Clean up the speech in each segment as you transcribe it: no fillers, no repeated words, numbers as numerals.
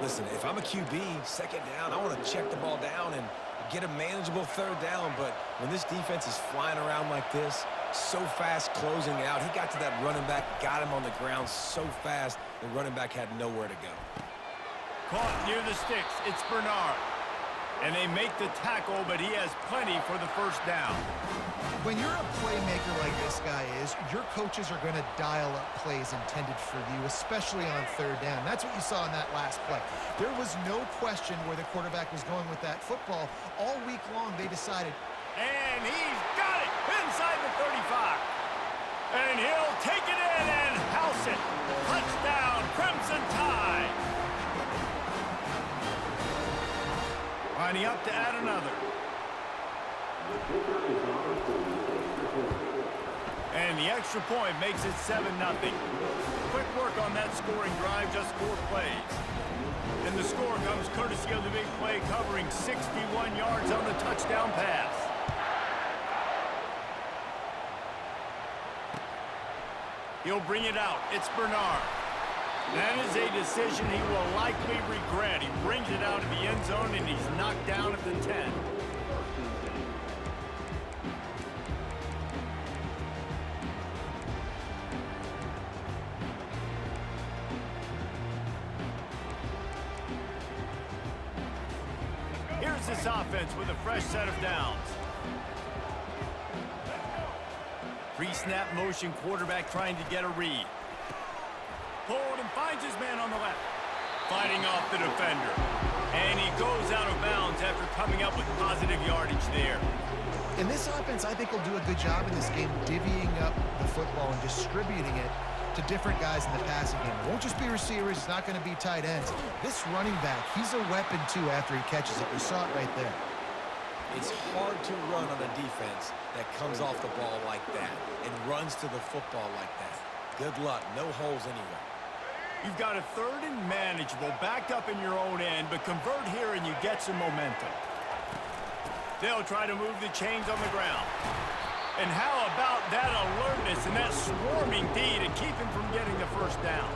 Listen, if I'm a QB, second down, I want to check the ball down and get a manageable third down. But when this defense is flying around like this, so fast closing out, he got to that running back, got him on the ground so fast, the running back had nowhere to go. Caught near the sticks. It's Bernard. And they make the tackle, but he has plenty for the first down. When you're a playmaker like this guy is, your coaches are going to dial up plays intended for you, especially on third down. That's what you saw in that last play. There was no question where the quarterback was going with that football. All week long, they decided. And he's got it inside the 35. And he'll take it in and house it. Touchdown, Crimson Tide. Lining up to add another. And the extra point makes it 7-0. Quick work on that scoring drive, just 4 plays. And the score comes courtesy of the big play covering 61 yards on the touchdown pass. He'll bring it out. It's Bernard. That is a decision he will likely regret. He brings it out of the end zone, and he's knocked down at the 10. Here's this offense with a fresh set of downs. Pre-snap motion quarterback trying to get a read. Pulled and finds his man on the left. Fighting off the defender. And he goes out of bounds after coming up with positive yardage there. In this offense, I think will do a good job in this game divvying up the football and distributing it to different guys in the passing game. It won't just be receivers. It's not going to be tight ends. This running back, he's a weapon, too, after he catches it. We saw it right there. It's hard to run on a defense that comes off the ball like that and runs to the football like that. Good luck. No holes anywhere. You've got a third and manageable, backed up in your own end, but convert here and you get some momentum. They'll try to move the chains on the ground. And how about that alertness and that swarming D to keep him from getting the first down?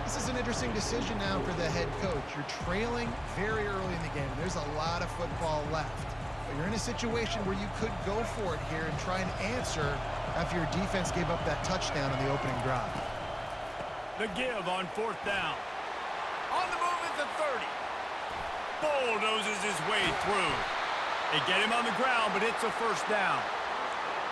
This is an interesting decision now for the head coach. You're trailing very early in the game. There's a lot of football left. But you're in a situation where you could go for it here and try and answer after your defense gave up that touchdown on the opening drive. The give on 4th down. On the move at the 30. Bulldozes his way through. They get him on the ground, but it's a first down.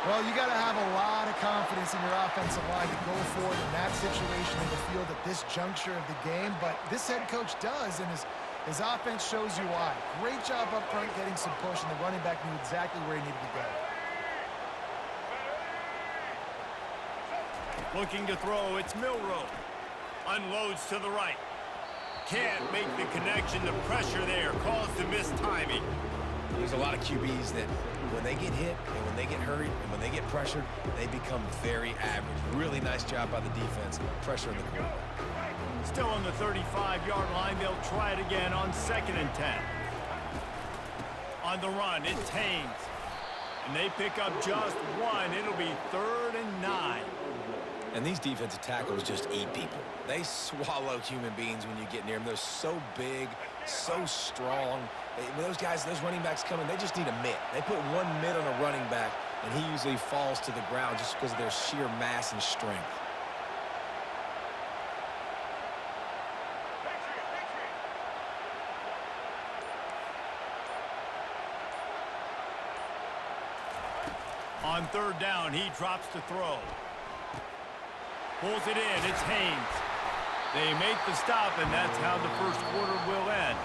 Well, you got to have a lot of confidence in your offensive line to go forward in that situation in the field at this juncture of the game, but this head coach does, and his offense shows you why. Great job up front getting some push, and the running back knew exactly where he needed to go. Looking to throw, it's Milroe. Unloads to the right. Can't make the connection. The pressure there caused the missed timing. There's a lot of QBs that when they get hit and when they get hurried and when they get pressured, they become very average. Really nice job by the defense, pressuring the quarterback. Still on the 35-yard line, they'll try it again on 2nd and 10. On the run, it's Haynes. And they pick up just one. It'll be 3rd and 9. And these defensive tackles just eat people. They swallow human beings when you get near them. They're so big, so strong. When those guys, those running backs come in, they just need a mitt. They put one mitt on a running back, and he usually falls to the ground just because of their sheer mass and strength. On 3rd down, he drops to throw. Pulls it in, it's Haynes. They make the stop, and that's how the first quarter will end.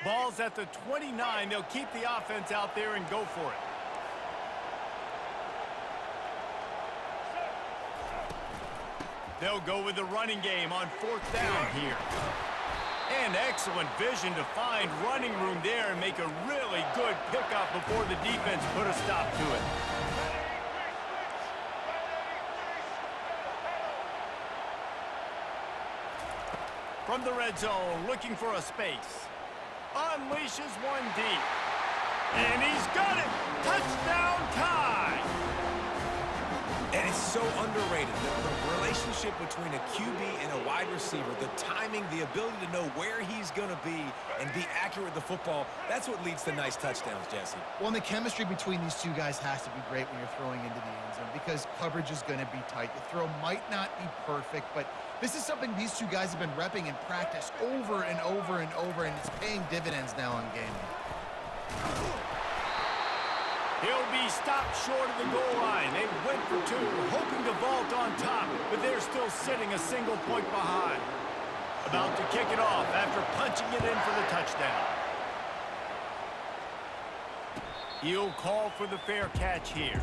Ball's at the 29. They'll keep the offense out there and go for it. They'll go with the running game on 4th down here. And excellent vision to find running room there and make a really good pickup before the defense put a stop to it. From the red zone, looking for a space. Unleashes one deep. And he's got it! Touchdown tie! And it's so underrated. The relationship between a QB and a wide receiver, the timing, the ability to know where he's going to be and be accurate with the football, that's what leads to nice touchdowns, Jesse. Well, and the chemistry between these two guys has to be great when you're throwing into the end zone because coverage is going to be tight. The throw might not be perfect, but this is something these two guys have been repping in practice over and over and over, and it's paying dividends now on game day. He'll be stopped short of the goal line. They went for two, hoping to vault on top, but they're still sitting a single point behind. About to kick it off after punching it in for the touchdown. He'll call for the fair catch here.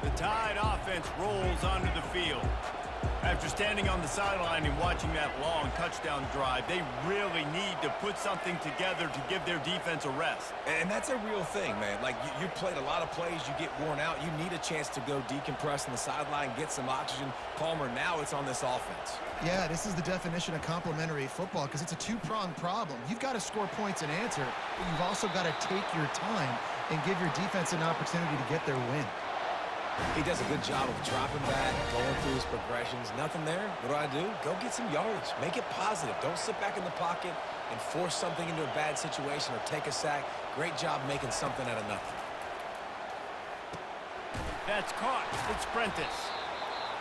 The Tide offense rolls onto the field. After standing on the sideline and watching that long touchdown drive, they really need to put something together to give their defense a rest. And that's a real thing, man. Like, you played a lot of plays, you get worn out, you need a chance to go decompress on the sideline, get some oxygen. Palmer, now it's on this offense. Yeah, this is the definition of complementary football because it's a two-pronged problem. You've got to score points and answer, but you've also got to take your time and give your defense an opportunity to get their win. He does a good job of dropping back, going through his progressions. Nothing there. What do? Go get some yardage. Make it positive. Don't sit back in the pocket and force something into a bad situation or take a sack. Great job making something out of nothing. That's caught. It's Prentice.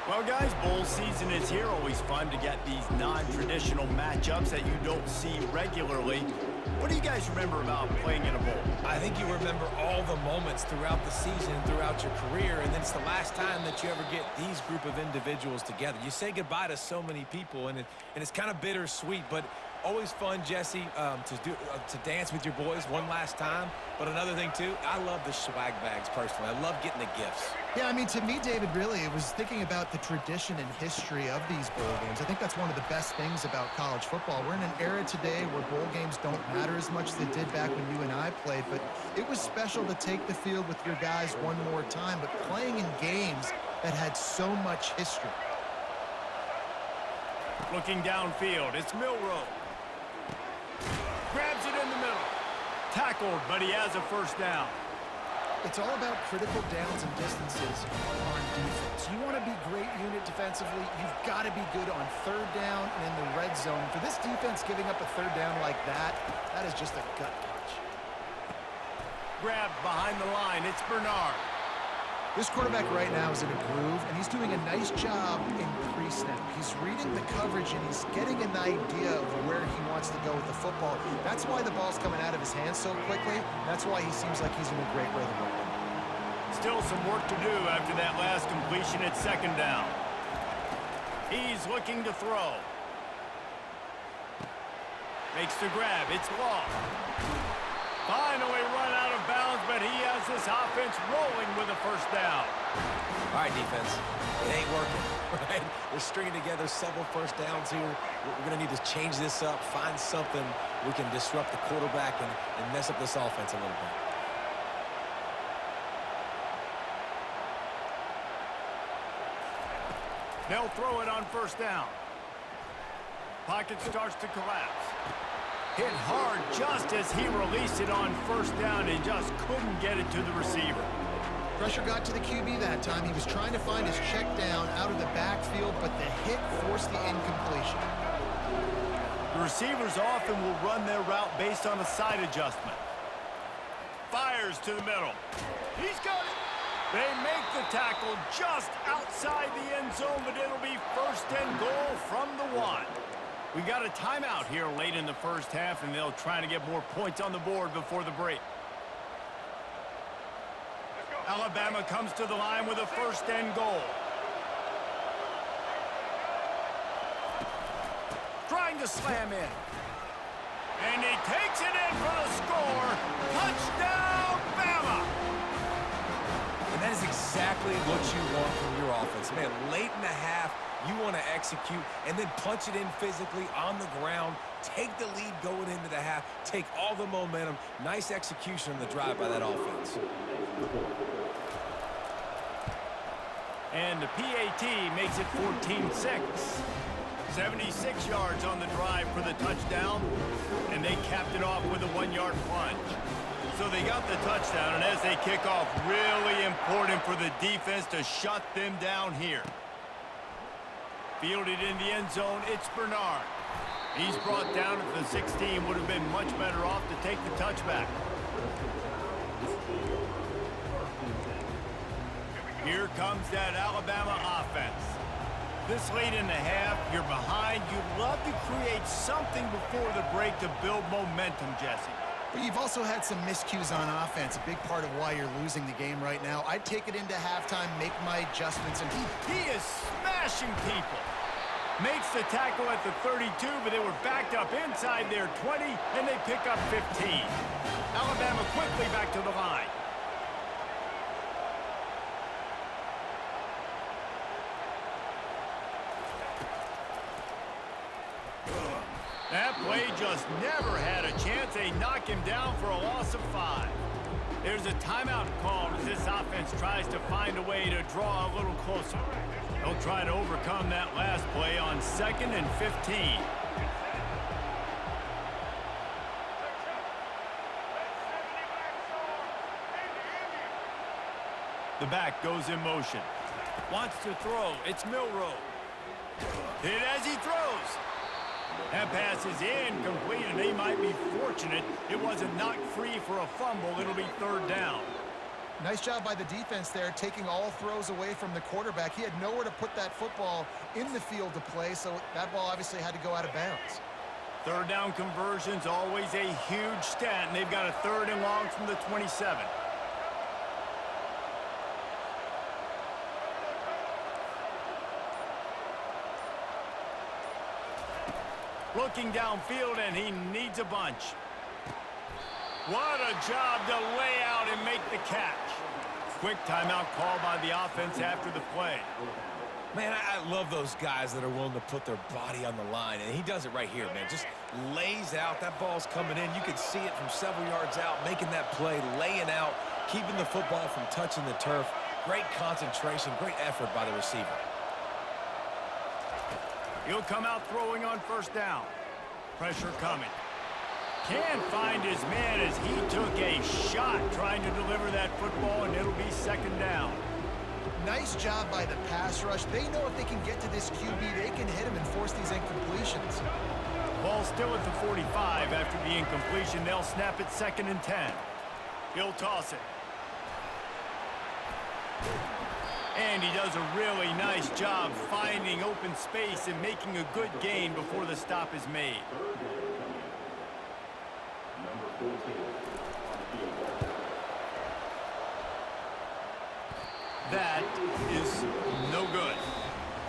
Well, guys, bowl season is here. Always fun to get these non-traditional matchups that you don't see regularly. What do you guys remember about playing in a bowl? I think you remember all the moments throughout the season, throughout your career, and then it's the last time that you ever get these group of individuals together. You say goodbye to so many people, and it's kind of bittersweet, but always fun, Jesse, to dance with your boys one last time. But another thing, too, I love the swag bags, personally. I love getting the gifts. Yeah, I mean, to me, David, really, it was thinking about the tradition and history of these bowl games. I think that's one of the best things about college football. We're in an era today where bowl games don't matter as much as they did back when you and I played, but it was special to take the field with your guys one more time, but playing in games that had so much history. Looking downfield, it's Milroe. Grabs it in the middle. Tackled, but he has a first down. It's all about critical downs and distances on defense. You want to be great unit defensively, you've got to be good on third down and in the red zone. For this defense giving up a third down like that, that is just a gut punch. Grabbed behind the line, it's Bernard. This quarterback right now is in a groove, and he's doing a nice job in pre-snap. He's reading the coverage, and he's getting an idea of where he wants to go with the football. That's why the ball's coming out of his hands so quickly. That's why he seems like he's in a great rhythm right now. Still some work to do after that last completion at second down. He's looking to throw. Makes the grab. It's Law. Finally run out of bounds, but he has this offense rolling with a first down. All right, defense. It ain't working, right? We're stringing together several first downs here. We're going to need to change this up, find something we can disrupt the quarterback and mess up this offense a little bit. They'll throw it on first down. Pocket starts to collapse. Hit hard just as he released it on first down and just couldn't get it to the receiver. Pressure got to the QB that time. He was trying to find his check down out of the backfield, but the hit forced the incompletion. The receivers often will run their route based on a side adjustment. Fires to the middle. He's got it. They make the tackle just outside the end zone, but it'll be first and goal from the 1. We got a timeout here late in the first half, and they'll try to get more points on the board before the break. Alabama comes to the line with a first and goal. Trying to slam in. And he takes it in for the score. Touchdown, Bama! And That is exactly what you want from your offense. Man, late in the half, you want to execute and then punch it in physically on the ground, take the lead going into the half, take all the momentum. Nice execution on the drive by that offense. And the PAT makes it 14-6. 76 yards on the drive for the touchdown, and they capped it off with a 1-yard plunge. So they got the touchdown, and as they kick off, really important for the defense to shut them down here. Fielded in the end zone, it's Bernard. He's brought down at the 16, would have been much better off to take the touchback. Here comes that Alabama offense. This late in the half, you're behind. You love to create something before the break to build momentum, Jesse. But you've also had some miscues on offense, a big part of why you're losing the game right now. I'd take it into halftime, make my adjustments, and He is smashing people. Makes the tackle at the 32, but they were backed up inside their 20, and they pick up 15. Alabama quickly back to the line. That play just never had a chance. They knock him down for a loss of 5. There's a timeout called as this offense tries to find a way to draw a little closer. They'll try to overcome that last play on 2nd and 15. The back goes in motion. Wants to throw. It's Milroe. Hit as he throws. That pass is incomplete, and they might be fortunate it wasn't knocked free for a fumble. It'll be 3rd down. nice job by the defense there, taking all throws away from the quarterback. He had nowhere to put that football in the field to play, so that ball obviously had to go out of bounds. 3rd down conversion's always a huge stat, and they've got a 3rd and long from the 27. Looking downfield, and he needs a bunch. What a job to lay out and make the catch. Quick timeout call by the offense after the play. Man, I love those guys that are willing to put their body on the line, and he does it right here, man. Just lays out. That ball's coming in. You can see it from several yards out, making that play, laying out, keeping the football from touching the turf. Great concentration, great effort by the receiver. He'll come out throwing on 1st down. Pressure coming. Can't find his man as he took a shot trying to deliver that football, and it'll be 2nd down. Nice job by the pass rush. They know if they can get to this QB, they can hit him and force these incompletions. Ball still at the 45 after the incompletion. They'll snap it 2nd and 10. He'll toss it. And he does a really nice job finding open space and making a good gain before the stop is made. That is no good.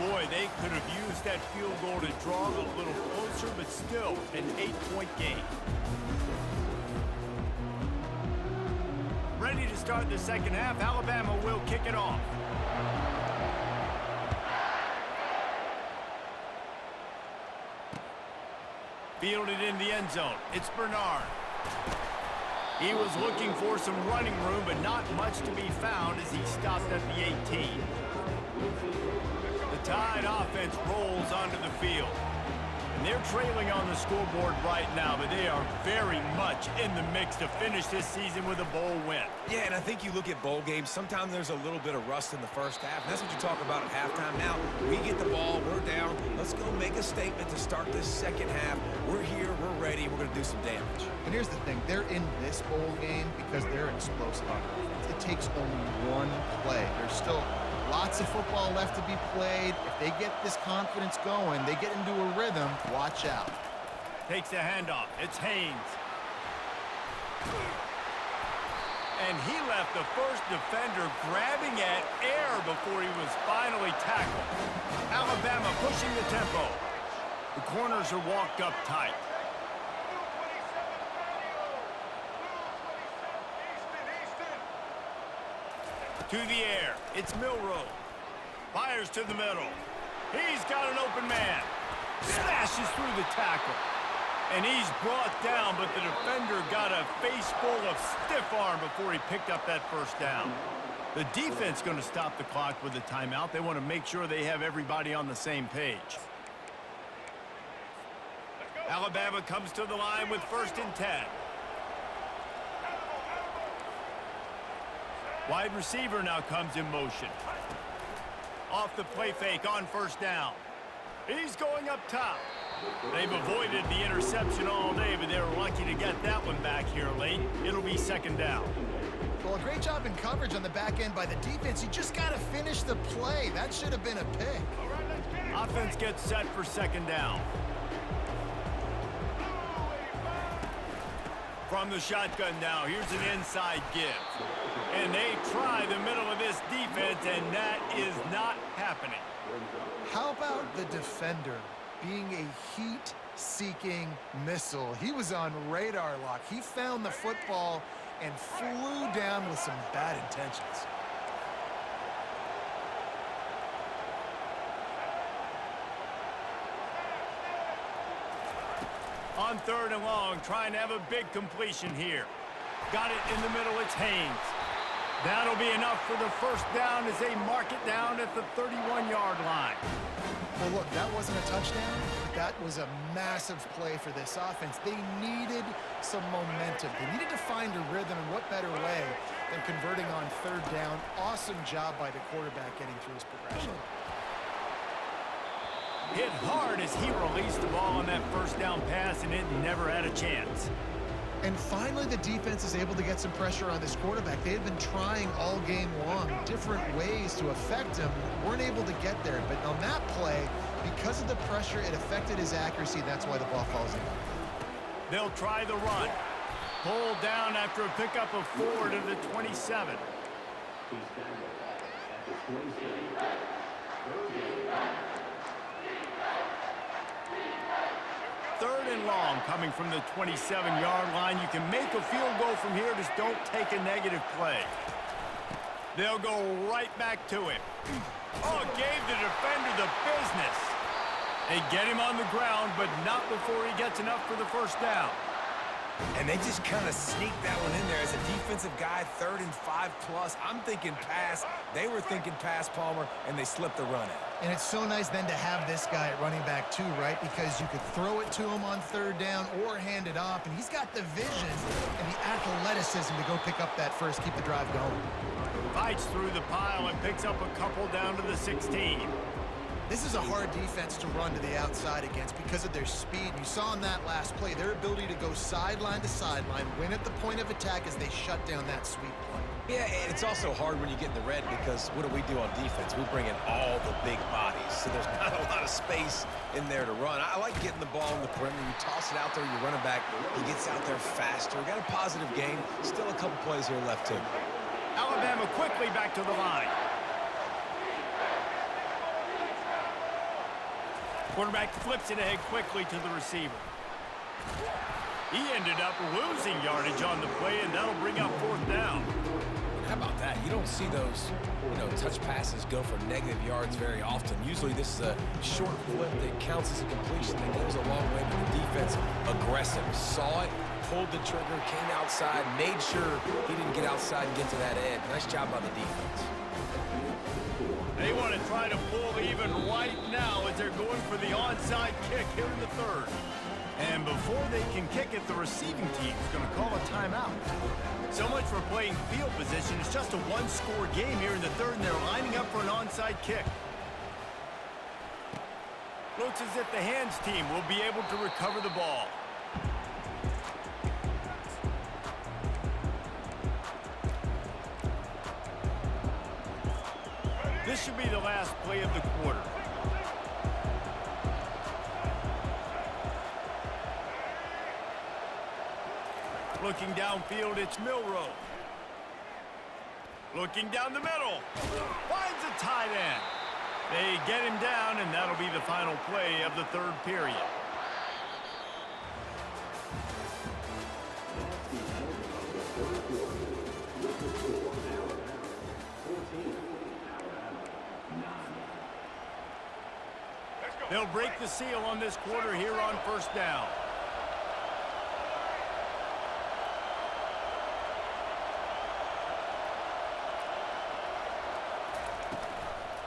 Boy, they could have used that field goal to draw it a little closer, but still an 8-point gain. Ready to start the 2nd half. Alabama will kick it off. Fielded in the end zone. It's Bernard. He was looking for some running room, but not much to be found as he stopped at the 18. The Tide offense rolls onto the field. And they're trailing on the scoreboard right now, but they are very much in the mix to finish this season with a bowl win. Yeah, and I think you look at bowl games, sometimes there's a little bit of rust in the 1st half, and that's what you talk about at halftime. Now, we get the ball, we're down, let's go make a statement to start this 2nd half. We're here, we're ready, we're going to do some damage. But here's the thing, they're in this bowl game because they're explosive on offense. It takes only one play. There's still lots of football left to be played. If they get this confidence going, they get into a rhythm, watch out. Takes the handoff. It's Haynes. And he left the first defender grabbing at air before he was finally tackled. Alabama pushing the tempo. The corners are walked up tight. To the air. It's Milroe. Fires to the middle. He's got an open man. Smashes through the tackle. And he's brought down, but the defender got a face full of stiff arm before he picked up that first down. The defense going to stop the clock with a timeout. They want to make sure they have everybody on the same page. Alabama comes to the line with 1st and 10. Wide receiver now comes in motion. Off the play fake on 1st down. He's going up top. They've avoided the interception all day, but they were lucky to get that one back here late. It'll be 2nd down. Well, a great job in coverage on the back end by the defense. You just got to finish the play. That should have been a pick. Offense gets set for 2nd down. From the shotgun now, here's an inside give. And they try the middle of this defense, and that is not happening. How about the defender being a heat-seeking missile? He was on radar lock. He found the football and flew down with some bad intentions. On 3rd and long, trying to have a big completion here. Got it in the middle, it's Haynes. That'll be enough for the 1st down as they mark it down at the 31-yard line. Well, look, that wasn't a touchdown. That was a massive play for this offense. They needed some momentum. They needed to find a rhythm, and what better way than converting on 3rd down. Awesome job by the quarterback getting through his progression. Hit hard as he released the ball on that 1st down pass, and it never had a chance. And finally, the defense is able to get some pressure on this quarterback. They had been trying all game long different ways to affect him. Weren't able to get there. But on that play, because of the pressure, it affected his accuracy. That's why the ball falls in. They'll try the run. Pulled down after a pickup of 4 to the 27. 3rd and long coming from the 27-yard line. You can make a field goal from here. Just don't take a negative play. They'll go right back to him. Oh, gave the defender the business. They get him on the ground, but not before he gets enough for the 1st down. And they just kind of sneaked that one in there as a defensive guy, 3rd and 5+. I'm thinking pass. They were thinking pass, Palmer, and they slipped the run out. And it's so nice then to have this guy at running back too, right? Because you could throw it to him on 3rd down or hand it off, and he's got the vision and the athleticism to go pick up that first, keep the drive going. Fights through the pile and picks up a couple down to the 16. This is a hard defense to run to the outside against because of their speed. You saw in that last play their ability to go sideline to sideline, win at the point of attack as they shut down that sweep play. Yeah, and it's also hard when you get in the red because what do on defense? We bring in all the big bodies, so there's not a lot of space in there to run. I like getting the ball in the perimeter. You toss it out there, you run it back. He gets out there faster. Got a positive game. Still a couple plays here left too. Alabama quickly back to the line. Quarterback flips it ahead quickly to the receiver. He ended up losing yardage on the play, and that'll bring up 4th down. How about that? You don't see those, touch passes go for negative yards very often. Usually this is a short flip that counts as a completion that goes a long way, but the defense aggressive. Saw it, pulled the trigger, came outside, made sure he didn't get outside and get to that edge. Nice job by the defense. They want to try to pull even right now as they're going for the onside kick here in the 3rd. And before they can kick it, the receiving team is going to call a timeout. So much for playing field position. It's just a one-score game here in the 3rd, and they're lining up for an onside kick. Looks as if the hands team will be able to recover the ball. This should be the last play of the quarter. Looking downfield, it's Milroe. Looking down the middle. Finds a tight end. They get him down, and that'll be the final play of the 3rd period. They'll break the seal on this quarter here on first down.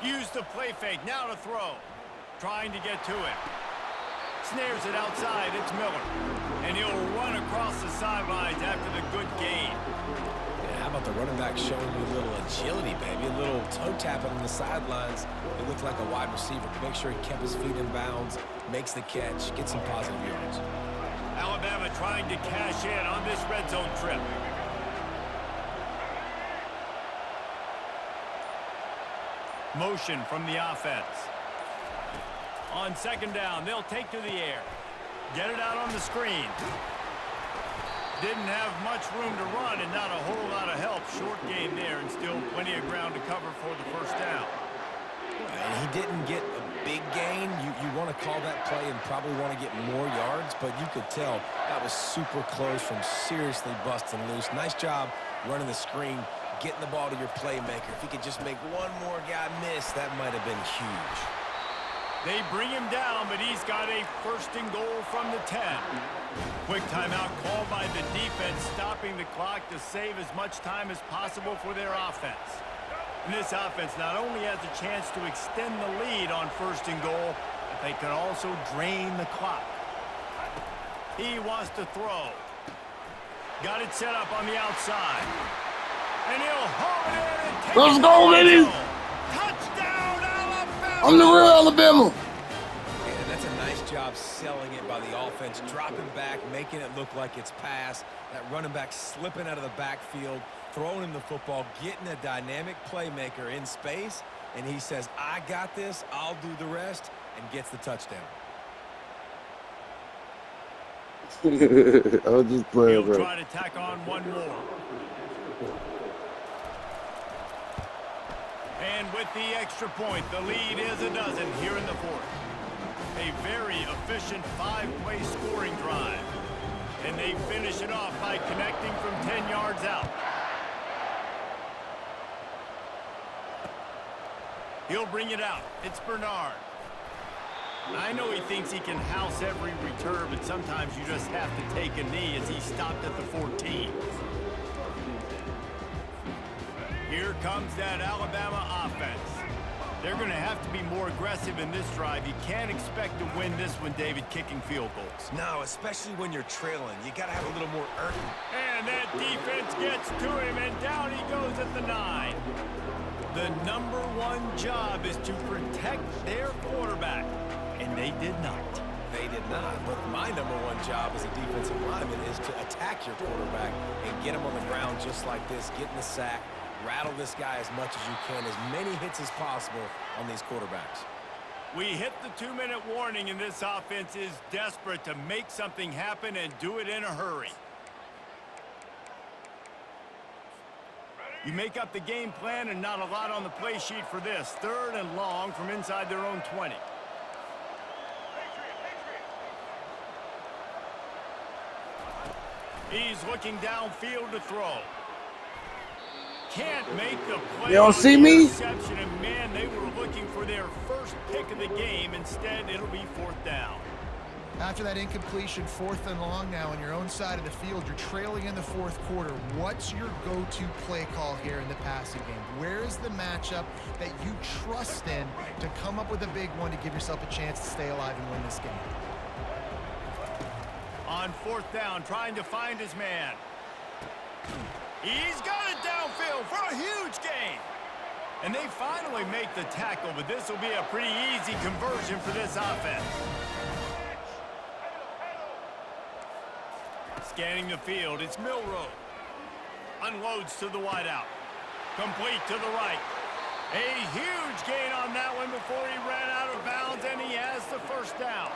Use the play fake, now to throw. Trying to get to it. Snares it outside, it's Miller. And he'll run across the sidelines after the good gain. Yeah, how about the running back showing you a little agility, baby? A little toe tapping on the sidelines. It looked like a wide receiver. Make sure he kept his feet in bounds, makes the catch, gets some positive yards. Alabama trying to cash in on this red zone trip. Motion from the offense. On second down, they'll take to the air. Get it out on the screen. Didn't have much room to run and not a whole lot of help. Short gain there and still plenty of ground to cover for the first down. And he didn't get a big gain. You want to call that play and probably want to get more yards, but you could tell that was super close from seriously busting loose. Nice job running the screen, getting the ball to your playmaker. If he could just make one more guy miss, that might have been huge. They bring him down, but he's got a first and goal from the 10. Quick timeout called by the defense, stopping the clock to save as much time as possible for their offense. And this offense not only has a chance to extend the lead on first and goal, but they can also drain the clock. He wants to throw. Got it set up on the outside. And he'll haul it in and take Let's it go, baby! Touchdown, Alabama! I'm the real Alabama. And that's a nice job selling it by the offense, dropping back, making it look like it's pass. That running back slipping out of the backfield, throwing him the football, getting a dynamic playmaker in space, and he says, I got this, I'll do the rest, and gets the touchdown. I was just playing, He'll bro. try to tack on one more. And with the extra point, the lead is a dozen here in the fourth. A very efficient five-play scoring drive. And they finish it off by connecting from 10 yards out. He'll bring it out. It's Bernard. I know he thinks he can house every return, but sometimes you just have to take a knee as he stopped at the 14. Here comes that Alabama offense. They're going to have to be more aggressive in this drive. You can't expect to win this one, David, kicking field goals. No, especially when you're trailing. You got to have a little more urgency. And that defense gets to him, and down he goes at the 9. The number one job is to protect their quarterback, and they did not. They did not. But my number one job as a defensive lineman is to attack your quarterback and get him on the ground just like this, get in the sack, rattle this guy as much as you can, as many hits as possible on these quarterbacks. We hit the 2-minute warning, and this offense is desperate to make something happen and do it in a hurry. You make up the game plan and not a lot on the play sheet for this. 3rd and long from inside their own 20. He's looking downfield to throw. Can't make the play. You don't see me? Interception, and man, they were looking for their first pick of the game. Instead, it'll be 4th down. After that incompletion, 4th and long now on your own side of the field, you're trailing in the 4th quarter. What's your go-to play call here in the passing game? Where is the matchup that you trust in to come up with a big one to give yourself a chance to stay alive and win this game? On 4th down, trying to find his man. He's got it downfield for a huge gain. And they finally make the tackle, but this will be a pretty easy conversion for this offense. Scanning the field, it's Milroe. Unloads to the wideout. Complete to the right. A huge gain on that one before he ran out of bounds, and he has the first down.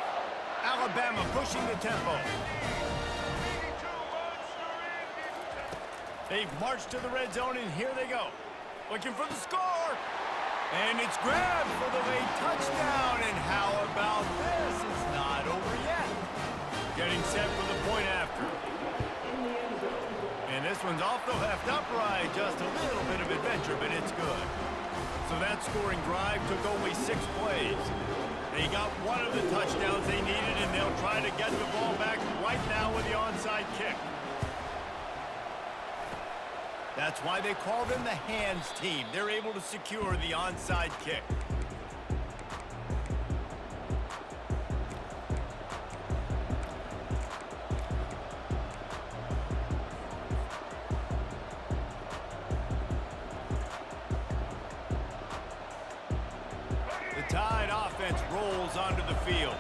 Alabama pushing the tempo. They've marched to the red zone, and here they go. Looking for the score. And it's grabbed for the late touchdown. And how about this? It's not over yet. Getting set for the point after. And this This one's off the left upright. Just a little bit of adventure, but it's good. So that scoring drive took only 6 plays. They got one of the touchdowns they needed, and they'll try to get the ball back right now with the onside kick. That's why they call them the hands team. They're able to secure the onside kick. The Tide offense rolls onto the field.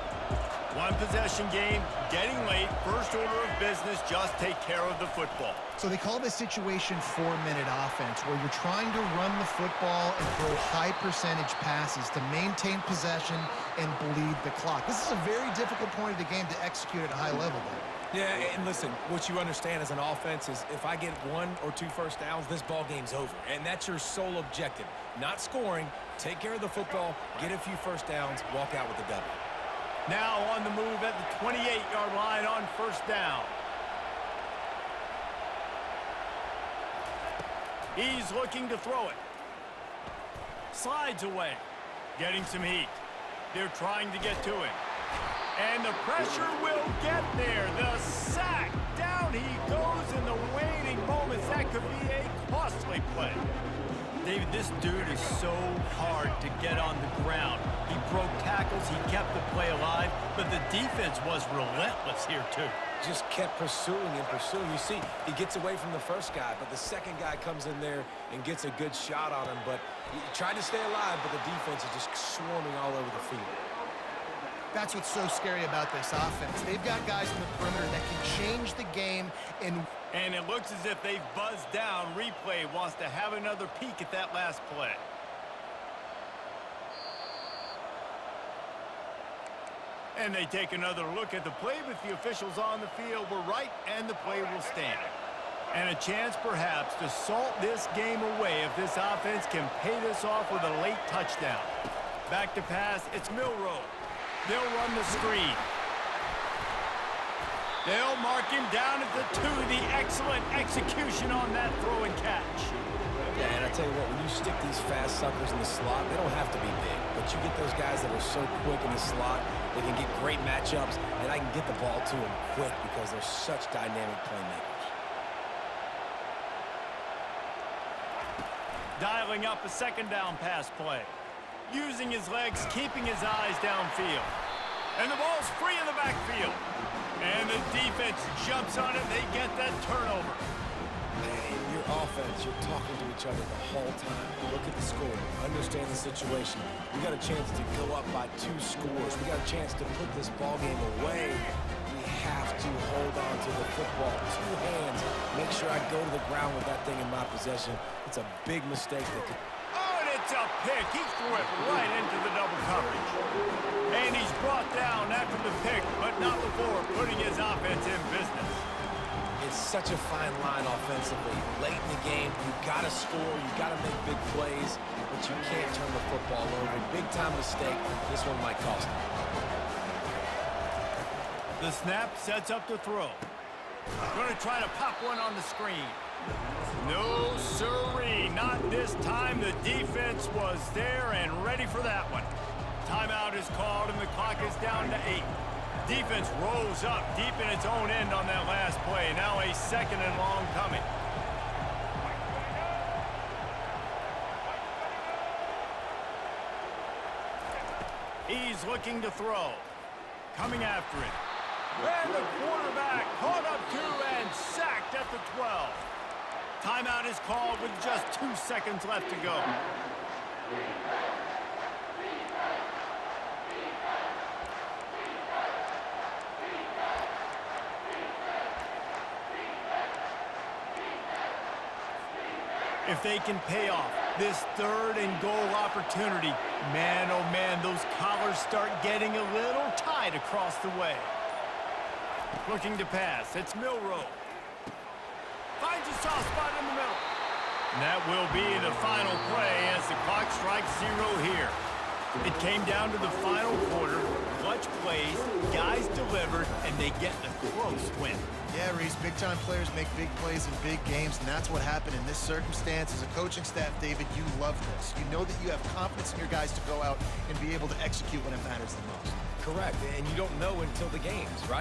One possession game, getting late, first order of business, just take care of the football. So they call this situation 4-minute offense, where you're trying to run the football and throw high percentage passes to maintain possession and bleed the clock. This is a very difficult point of the game to execute at a high level, though. Yeah, and listen, what you understand as an offense is if I get 1 or 2 first downs, this ball game's over. And that's your sole objective. Not scoring, take care of the football, get a few first downs, walk out with a W. Now on the move at the 28-yard line on first down. He's looking to throw it. Slides away. Getting some heat. They're trying to get to him. And the pressure will get there. The sack. Down he goes in the waning moments. That could be a costly play. David, this dude is so hard to get on the ground. He broke tackles, he kept the play alive, but the defense was relentless here too. Just kept pursuing and pursuing. You see, he gets away from the first guy, but the second guy comes in there and gets a good shot on him. But he tried to stay alive, but the defense is just swarming all over the field. That's what's so scary about this offense. They've got guys in the perimeter that can change the game And it looks as if they've buzzed down. Replay wants to have another peek at that last play. And they take another look at the play, but the officials on the field were right, and the play will stand. And a chance, perhaps, to salt this game away if this offense can pay this off with a late touchdown. Back to pass, it's Milroe. They'll run the screen. They'll mark him down at the 2. The excellent execution on that throw and catch. Yeah, and I tell you what, when you stick these fast suckers in the slot, they don't have to be big. But you get those guys that are so quick in the slot, they can get great matchups, and I can get the ball to them quick because they're such dynamic playmakers. Dialing up a second down pass play. Using his legs, keeping his eyes downfield. And the ball's free in the backfield. And the defense jumps on it. They get that turnover. In your offense, you're talking to each other the whole time. Look at the score. Understand the situation. We got a chance to go up by 2 scores. We got a chance to put this ball game away. We have to hold on to the football. 2 hands. Make sure I go to the ground with that thing in my possession. It's a big mistake that could... Oh, and it's a pick. He threw it right into the double coverage. And he's brought down after the pick, but not before putting his offense in business. It's such a fine line offensively. Late in the game, you got to score, you got to make big plays, but you can't turn the football over. Big-time mistake. This one might cost him. The snap sets up the throw. Going to try to pop one on the screen. No, sirree. Not this time. The defense was there and ready for that one. Timeout is called, and the clock is down to 8. Defense rose up deep in its own end on that last play. Now a second and long coming. He's looking to throw. Coming after it. And the quarterback caught up to and sacked at the 12. Timeout is called with just 2 seconds left to go. If they can pay off this 3rd and goal opportunity, man, oh man, those collars start getting a little tight across the way. Looking to pass, it's Milroe. Finds a soft spot in the middle. And that will be the final play as the clock strikes 0 here. It came down to the final quarter. Clutch plays, guys delivered, and they get a close win. Yeah, Yeah, Reese, big-time players make big plays in big games, and that's what happened in this circumstance. As a coaching staff, David, you love this. You know that you have confidence in your guys to go out and be able to execute when it matters the most. Correct, and you don't know until the games, right?